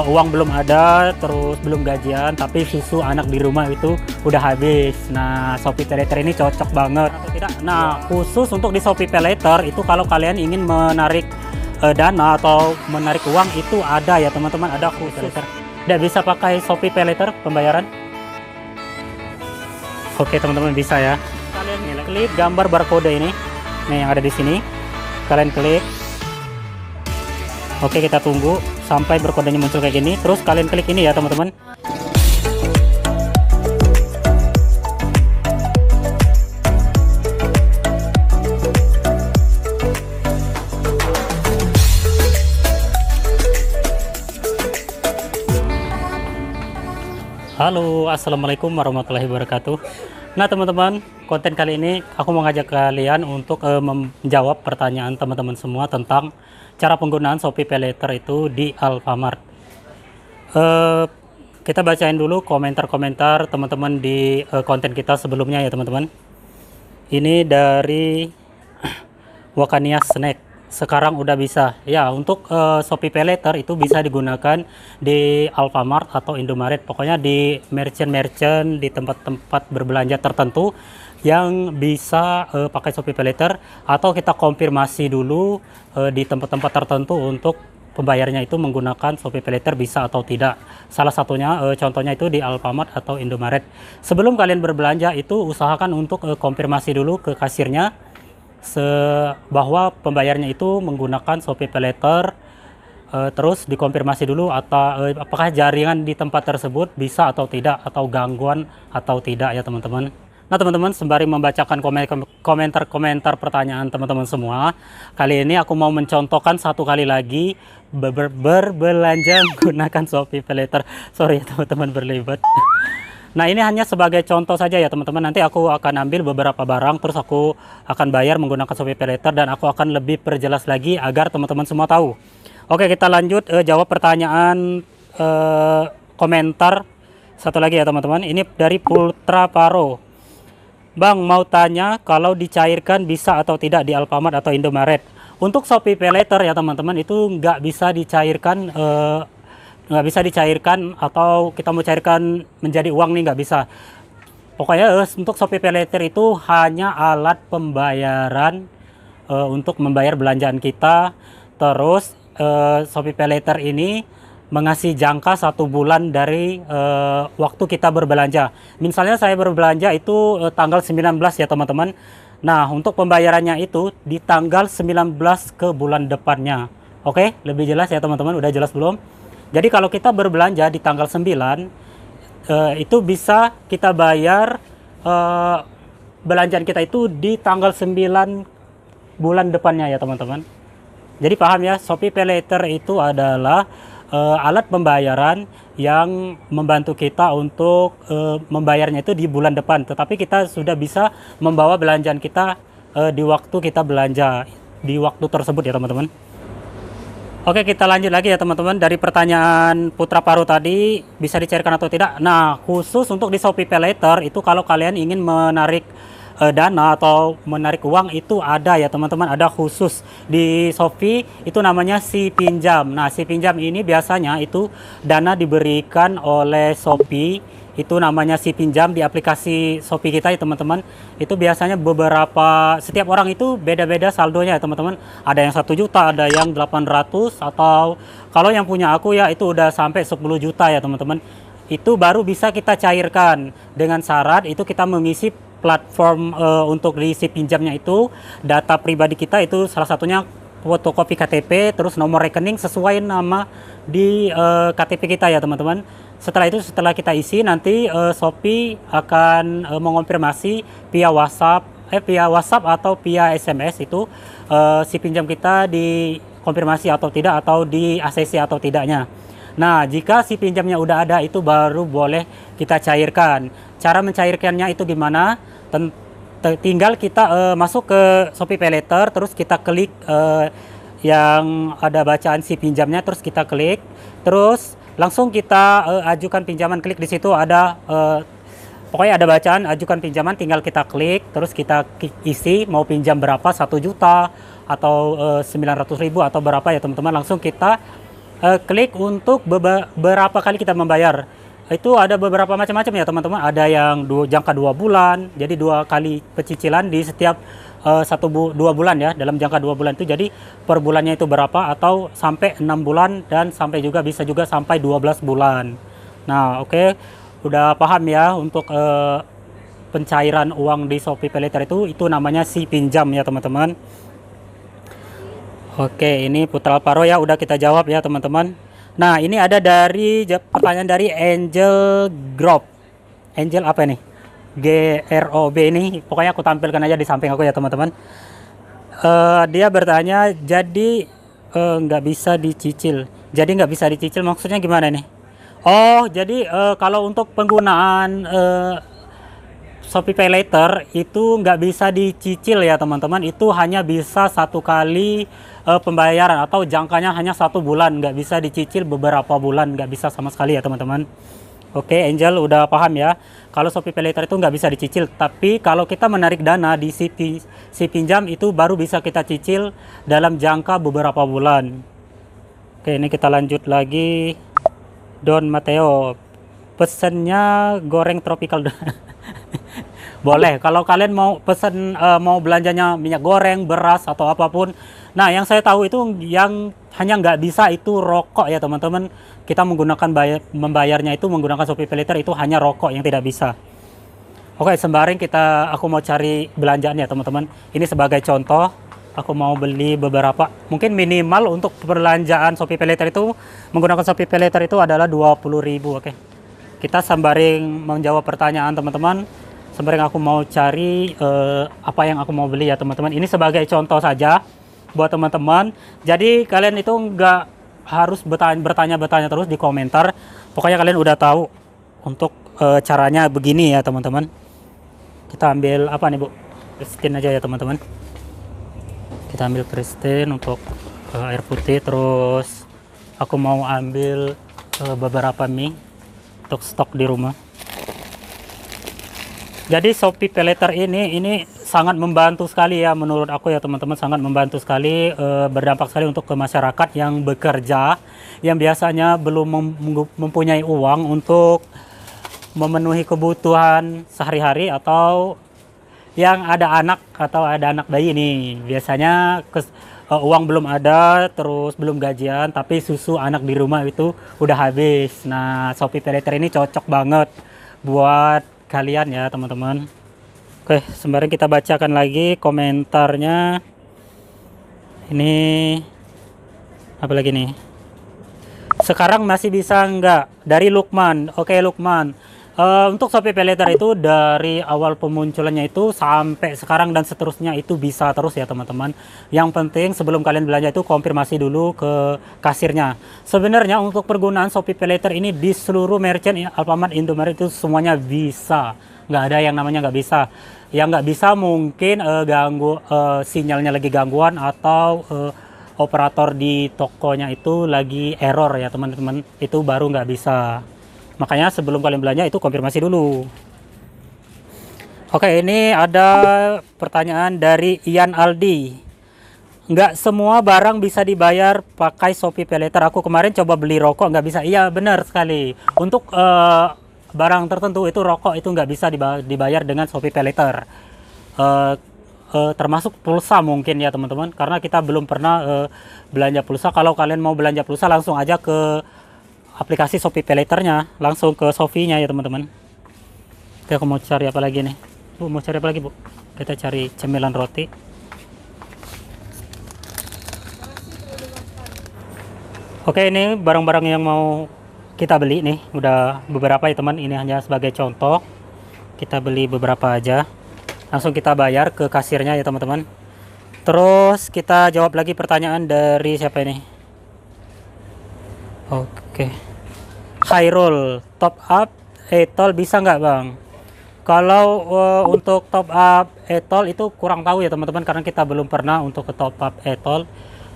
uang belum ada, terus belum gajian, tapi susu anak di rumah itu udah habis. Nah, Shopee PayLater ini cocok banget. Atau tidak? Nah, khusus untuk di Shopee PayLater itu kalau kalian ingin menarik dana atau menarik uang itu ada ya teman-teman, ada khusus. Tidak bisa pakai Shopee PayLater pembayaran. Oke teman-teman, bisa ya. Kalian klik gambar barcode ini, nih yang ada di sini. Kalian klik. Oke, kita tunggu sampai barcode-nya muncul kayak gini. Terus kalian klik ini ya teman-teman. Halo, assalamualaikum warahmatullahi wabarakatuh. Nah teman-teman, konten kali ini aku mau ngajak kalian untuk menjawab pertanyaan teman-teman semua tentang cara penggunaan Shopee PayLater itu di Alfamart. Kita bacain dulu komentar-komentar teman-teman di konten kita sebelumnya ya teman-teman. Ini dari Wakania Snack. Sekarang udah bisa ya, untuk Shopee PayLater itu bisa digunakan di Alfamart atau Indomaret, pokoknya di merchant-merchant, di tempat-tempat berbelanja tertentu yang bisa pakai Shopee PayLater, atau kita konfirmasi dulu di tempat-tempat tertentu untuk pembayarannya itu menggunakan Shopee PayLater bisa atau tidak. Salah satunya contohnya itu di Alfamart atau Indomaret. Sebelum kalian berbelanja itu usahakan untuk konfirmasi dulu ke kasirnya bahwa pembayarannya itu menggunakan Shopee PayLater, terus dikonfirmasi dulu atau apakah jaringan di tempat tersebut bisa atau tidak, atau gangguan atau tidak ya teman-teman. Nah teman-teman, sembari membacakan komentar-komentar pertanyaan teman-teman semua, kali ini aku mau mencontohkan satu kali lagi berbelanja menggunakan Shopee PayLater. Sorry ya teman-teman, berlibat. Nah ini hanya sebagai contoh saja ya teman-teman. Nanti aku akan ambil beberapa barang, terus aku akan bayar menggunakan Shopee PayLater, dan aku akan lebih perjelas lagi agar teman-teman semua tahu. Oke, kita lanjut jawab pertanyaan komentar satu lagi ya teman-teman. Ini dari Putra Paro. Bang, mau tanya kalau dicairkan bisa atau tidak di Alfamart atau Indomaret. Untuk Shopee PayLater ya teman-teman, itu nggak bisa dicairkan, atau kita mau cairkan menjadi uang nih, nggak bisa. Pokoknya untuk Shopee PayLater itu hanya alat pembayaran untuk membayar belanjaan kita. Terus Shopee PayLater ini mengasih jangka 1 bulan dari waktu kita berbelanja. Misalnya saya berbelanja itu tanggal 19 ya teman-teman. Nah untuk pembayarannya itu di tanggal 19 ke bulan depannya. Oke, lebih jelas ya teman-teman, udah jelas belum? Jadi kalau kita berbelanja di tanggal 9, itu bisa kita bayar belanjaan kita itu di tanggal 9 bulan depannya ya teman-teman. Jadi paham ya, Shopee PayLater itu adalah alat pembayaran yang membantu kita untuk membayarnya itu di bulan depan. Tetapi kita sudah bisa membawa belanjaan kita di waktu kita belanja, di waktu tersebut ya teman-teman. Oke, kita lanjut lagi ya teman-teman. Dari pertanyaan Putra Paru tadi, bisa dicairkan atau tidak. Nah, khusus untuk di Shopee PayLater itu kalau kalian ingin menarik dana atau menarik uang itu ada ya teman-teman, ada khusus di Shopee, itu namanya si pinjam. Nah, si pinjam ini biasanya itu dana diberikan oleh Shopee, itu namanya si pinjam di aplikasi Shopee kita ya teman-teman. Itu biasanya setiap orang itu beda-beda saldonya ya teman-teman. Ada yang 1 juta, ada yang 800, atau kalau yang punya aku ya itu udah sampai 10 juta ya teman-teman. Itu baru bisa kita cairkan dengan syarat itu kita mengisi platform untuk diisi pinjamnya itu data pribadi kita, itu salah satunya fotokopi KTP, terus nomor rekening sesuai nama di KTP kita ya teman-teman. Setelah itu, setelah kita isi, nanti Shopee akan mengonfirmasi via WhatsApp atau via SMS itu si pinjam kita dikonfirmasi atau tidak, atau di ACC atau tidaknya. Nah, jika si pinjamnya udah ada, itu baru boleh kita cairkan. Cara mencairkannya itu gimana? Tinggal kita masuk ke Shopee PayLater, terus kita klik yang ada bacaan si pinjamnya, terus kita klik, terus langsung kita ajukan pinjaman. Klik di situ ada pokoknya ada bacaan ajukan pinjaman, tinggal kita klik, terus kita isi mau pinjam berapa, 1 juta atau 900.000 atau berapa ya teman-teman. Langsung kita klik untuk beberapa kali kita membayar. Itu ada beberapa macam-macam ya teman-teman. Ada yang jangka 2 bulan, jadi 2 kali pecicilan di setiap 2 bulan ya, dalam jangka 2 bulan itu. Jadi per bulannya itu berapa, atau sampai 6 bulan dan sampai juga bisa juga sampai 12 bulan. Nah, oke. Udah paham ya untuk pencairan uang di Shopee PayLater itu namanya si pinjam ya teman-teman. Oke, ini Putra Alparo ya, udah kita jawab ya teman-teman. Nah, ini ada pertanyaan dari Angel Grove. Angel apa nih? GROB ini. Pokoknya aku tampilkan aja di samping aku ya teman-teman. Dia bertanya, jadi nggak bisa dicicil. Jadi nggak bisa dicicil maksudnya gimana nih? Oh, jadi kalau untuk penggunaan Shopee PayLater itu nggak bisa dicicil ya teman-teman. Itu hanya bisa 1 kali pembayaran, atau jangkanya hanya 1 bulan, nggak bisa dicicil beberapa bulan, nggak bisa sama sekali ya teman-teman. Oke, Angel udah paham ya. Kalau Shopee PayLater itu nggak bisa dicicil, tapi kalau kita menarik dana di si pinjam itu baru bisa kita cicil dalam jangka beberapa bulan. Oke, ini kita lanjut lagi. Don Mateo, pesennya goreng tropical. Boleh, kalau kalian mau pesen, mau belanjanya minyak goreng, beras atau apapun. Nah, yang saya tahu itu yang hanya nggak bisa itu rokok ya teman-teman. Kita menggunakan membayarnya itu menggunakan Shopee PayLater itu hanya rokok yang tidak bisa. Oke, sembari aku mau cari belanjaan ya teman-teman. Ini sebagai contoh, aku mau beli beberapa. Mungkin minimal untuk perbelanjaan Shopee PayLater itu menggunakan Shopee PayLater itu adalah 20.000. Oke. Kita sembari menjawab pertanyaan teman-teman. Sembari aku mau cari apa yang aku mau beli ya teman-teman. Ini sebagai contoh saja buat teman-teman. Jadi kalian itu nggak harus bertanya-bertanya terus di komentar. Pokoknya kalian udah tahu untuk caranya begini ya teman-teman. Kita ambil apa nih Bu? Pristine aja ya teman-teman. Kita ambil Pristine untuk air putih. Terus aku mau ambil beberapa mie untuk stok di rumah. Jadi Shopee PayLater ini sangat membantu sekali ya menurut aku ya teman-teman, sangat membantu sekali, berdampak sekali untuk ke masyarakat yang bekerja, yang biasanya belum mempunyai uang untuk memenuhi kebutuhan sehari-hari, atau yang ada anak bayi nih. Biasanya uang belum ada, terus belum gajian, tapi susu anak di rumah itu udah habis. Nah, Shopee PayLater ini cocok banget buat kalian ya teman-teman. Oke, sembari kita bacakan lagi komentarnya. Ini apa lagi nih? Sekarang masih bisa nggak? Dari Lukman. Oke Lukman, untuk Shopee PayLater itu dari awal pemunculannya itu sampai sekarang dan seterusnya itu bisa terus ya teman-teman. Yang penting sebelum kalian belanja itu konfirmasi dulu ke kasirnya. Sebenarnya untuk pergunaan Shopee PayLater ini di seluruh merchant Alfamart, Indomaret itu semuanya bisa. Nggak ada yang namanya nggak bisa. Yang nggak bisa mungkin sinyalnya lagi gangguan, atau operator di tokonya itu lagi error ya teman-teman. Itu baru nggak bisa. Makanya sebelum kalian belanja itu konfirmasi dulu. Oke, ini ada pertanyaan dari Ian Aldi. Nggak semua barang bisa dibayar pakai Shopee PayLater. Aku kemarin coba beli rokok nggak bisa. Iya benar sekali. Untuk barang tertentu itu rokok itu nggak bisa dibayar dengan Shopee PayLater. Termasuk pulsa mungkin ya teman-teman. Karena kita belum pernah belanja pulsa. Kalau kalian mau belanja pulsa langsung aja ke aplikasi Shopee PayLater-nya, langsung ke Shopee-nya ya teman-teman. Oke, aku mau cari apa lagi nih Bu? Mau cari apa lagi Bu? Kita cari cemilan roti. Oke, ini barang-barang yang mau kita beli nih, udah beberapa ya teman. Ini hanya sebagai contoh, kita beli beberapa aja, langsung kita bayar ke kasirnya ya teman-teman. Terus kita jawab lagi pertanyaan dari siapa ini? Oke, Khairul, top up etol bisa nggak bang? Kalau untuk top up etol itu kurang tahu ya teman-teman, karena kita belum pernah untuk ke top up etol.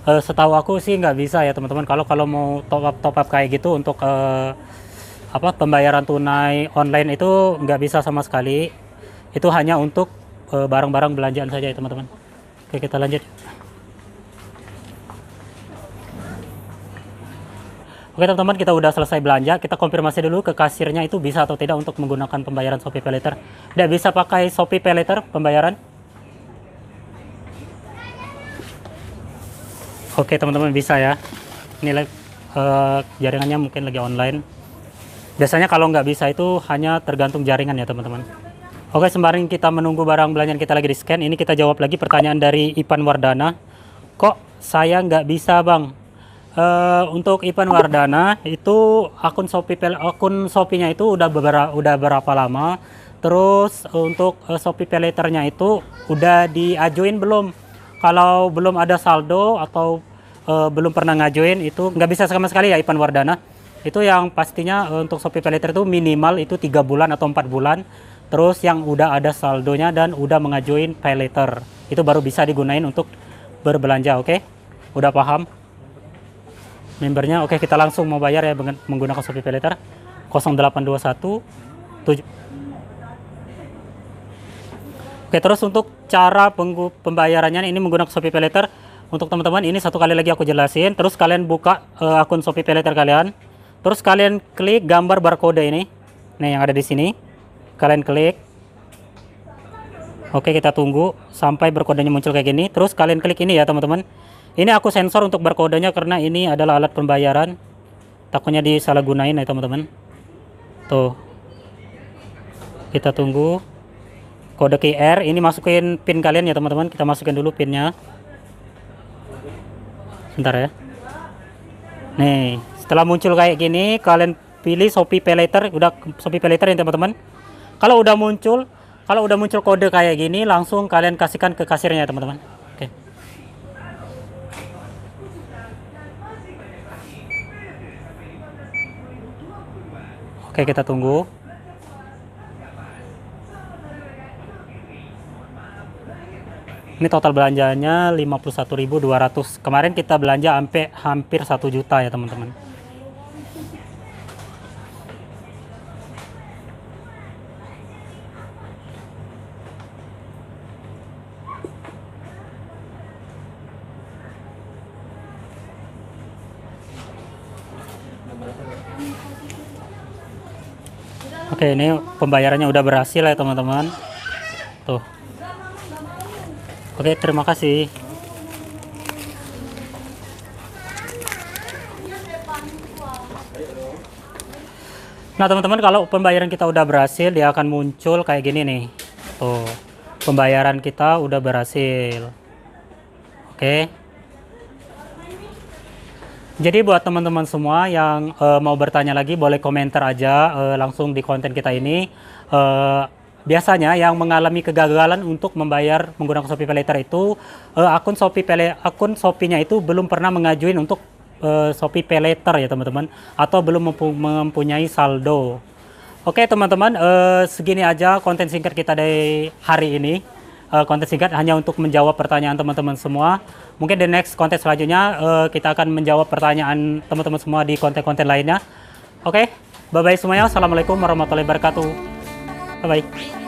Setahu aku sih nggak bisa ya teman-teman. Kalau mau top up kayak gitu untuk pembayaran tunai online itu nggak bisa sama sekali. Itu hanya untuk barang-barang belanjaan saja ya teman-teman. Oke, kita lanjut. Oke teman-teman, kita udah selesai belanja. Kita konfirmasi dulu ke kasirnya itu bisa atau tidak untuk menggunakan pembayaran Shopee Pay Later. Tidak bisa pakai Shopee Pay Later pembayaran. Oke teman-teman, bisa ya. Nilai jaringannya mungkin lagi online. Biasanya kalau nggak bisa itu hanya tergantung jaringan ya teman-teman. Oke, sembari kita menunggu barang belanjaan kita lagi di scan, ini kita jawab lagi pertanyaan dari Ipan Wardana. Kok saya nggak bisa bang? Untuk Ipan Wardana itu akun Shopee-nya itu udah berapa lama. Terus untuk Shopee Pay Later-nya itu udah diajuin belum? Kalau belum ada saldo atau belum pernah ngajuin itu nggak bisa sama sekali ya Ipan Wardana. Itu yang pastinya untuk Shopee Pay Later itu minimal itu 3 bulan atau 4 bulan. Terus yang udah ada saldonya dan udah mengajuin Pay Later itu baru bisa digunain untuk berbelanja. Oke? Udah paham? Membernya, oke, kita langsung mau bayar ya menggunakan Shopee Pay Later 0821 7. Oke, terus untuk cara pembayarannya ini menggunakan Shopee Pay Later untuk teman-teman ini satu kali lagi aku jelasin. Terus kalian buka akun Shopee Pay Later kalian. Terus kalian klik gambar barcode ini. Nih yang ada di sini. Kalian klik. Oke, kita tunggu sampai barcode-nya muncul kayak gini. Terus kalian klik ini ya, teman-teman. Ini aku sensor untuk barcode-nya karena ini adalah alat pembayaran. Takutnya disalahgunain ya, teman-teman. Tuh. Kita tunggu. Kode QR, ini masukin PIN kalian ya, teman-teman. Kita masukin dulu PIN-nya. Sebentar ya. Nih, setelah muncul kayak gini, kalian pilih Shopee Pay Later, udah Shopee Pay Later ya, teman-teman. Kalau udah muncul kode kayak gini, langsung kalian kasihkan ke kasirnya ya, teman-teman. Oke. Oke, kita tunggu. Ini total belanjanya 51.200. Kemarin kita belanja sampai hampir 1 juta ya, teman-teman. Oke, ini pembayarannya udah berhasil ya, teman-teman. Tuh. Oke, terima kasih. Nah, teman-teman, kalau pembayaran kita udah berhasil, dia akan muncul kayak gini nih. Tuh, pembayaran kita udah berhasil. Oke. Jadi buat teman-teman semua yang mau bertanya lagi, boleh komentar aja langsung di konten kita ini. Biasanya yang mengalami kegagalan untuk membayar menggunakan Shopee Pay Later itu akun Shopee-nya itu belum pernah mengajuin untuk Shopee Pay Later ya, teman-teman, atau belum mempunyai saldo. Oke, teman-teman, segini aja konten singkat kita dari hari ini. Konten singkat hanya untuk menjawab pertanyaan teman-teman semua. Mungkin di next konten selanjutnya kita akan menjawab pertanyaan teman-teman semua di konten-konten lainnya. Oke, bye-bye semuanya. Assalamualaikum warahmatullahi wabarakatuh. Bye-bye.